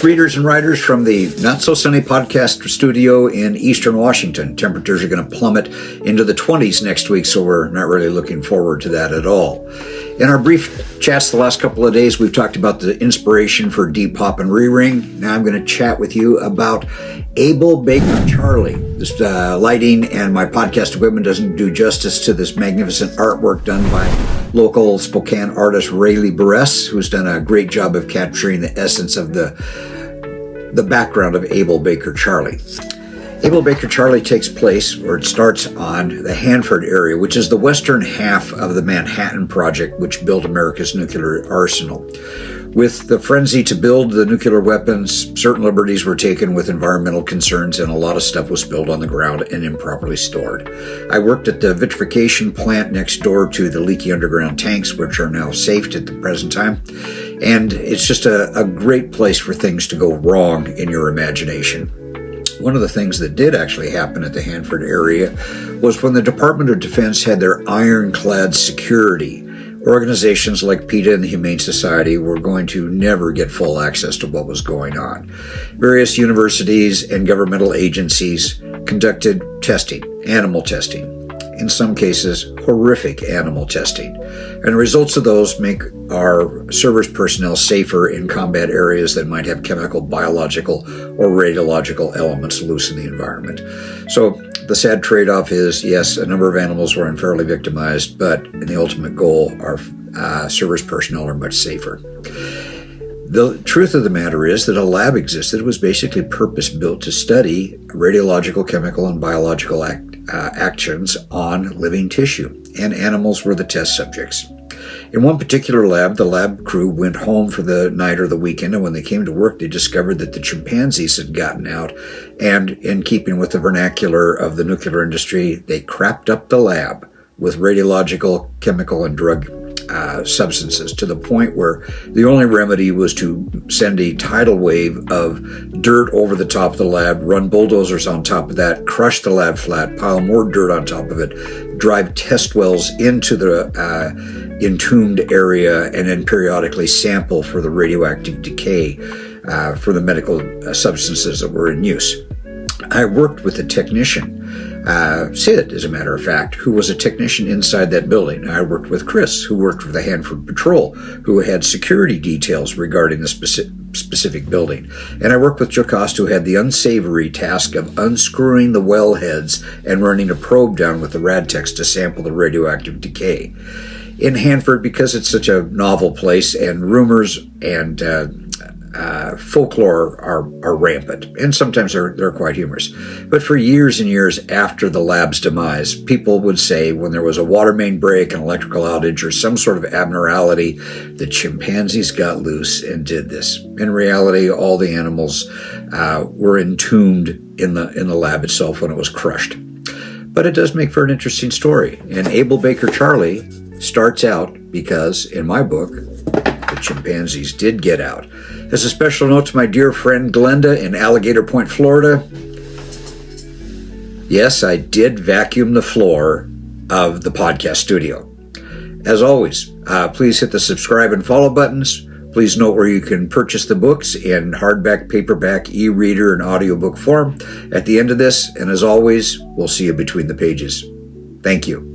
Greetings, readers and writers from the not-so-sunny podcast studio in eastern Washington. Temperatures are going to plummet into the 20s next week, so we're not really looking forward to that at all. In our brief chats the last couple of days, we've talked about the inspiration for Depop and Re-Ring. Now I'm going to chat with you about Able Baker Charlie. This lighting and my podcast equipment doesn't do justice to this magnificent artwork done by local Spokane artist Rayleigh Barres, who's done a great job of capturing the essence of the background of Able Baker Charlie. Able Baker Charlie takes place, or it starts on the Hanford area, which is the western half of the Manhattan Project, which built America's nuclear arsenal. With the frenzy to build the nuclear weapons, certain liberties were taken with environmental concerns, and a lot of stuff was spilled on the ground and improperly stored. I worked at the vitrification plant next door to the leaky underground tanks, which are now safe at the present time. And it's just a great place for things to go wrong in your imagination. One of the things that did actually happen at the Hanford area was when the Department of Defense had their ironclad security. Organizations like PETA and the Humane Society were going to never get full access to what was going on. Various universities and governmental agencies conducted testing, animal testing, in some cases horrific animal testing. And the results of those make our service personnel safer in combat areas that might have chemical, biological, or radiological elements loose in the environment. So the sad trade-off is, yes, a number of animals were unfairly victimized, but in the ultimate goal, our service personnel are much safer. The truth of the matter is that a lab existed. It was basically purpose-built to study radiological, chemical, and biological actions on living tissue, and animals were the test subjects. In one particular lab, the lab crew went home for the night or the weekend, and when they came to work, they discovered that the chimpanzees had gotten out, and in keeping with the vernacular of the nuclear industry, they crapped up the lab with radiological, chemical, and drug substances, to the point where the only remedy was to send a tidal wave of dirt over the top of the lab, run bulldozers on top of that, crush the lab flat, pile more dirt on top of it, drive test wells into the entombed area, and then periodically sample for the radioactive decay for the medical substances that were in use. I worked with a technician, Sid, as a matter of fact, who was a technician inside that building. I worked with Chris, who worked for the Hanford Patrol, who had security details regarding the specific building. And I worked with Jocost, who had the unsavory task of unscrewing the well heads and running a probe down with the Radtex to sample the radioactive decay. In Hanford, because it's such a novel place and rumors and folklore are rampant, and sometimes they're quite humorous. But for years and years after the lab's demise, people would say when there was a water main break, an electrical outage, or some sort of abnormality, the chimpanzees got loose and did this. In reality, all the animals were entombed in the lab itself when it was crushed. But it does make for an interesting story. And Able Baker Charlie starts out because, in my book, the chimpanzees did get out. As a special note to my dear friend Glenda in Alligator Point, Florida, yes, I did vacuum the floor of the podcast studio. As always, please hit the subscribe and follow buttons. Please note where you can purchase the books in hardback, paperback, e-reader, and audiobook form at the end of this. And as always, we'll see you between the pages. Thank you.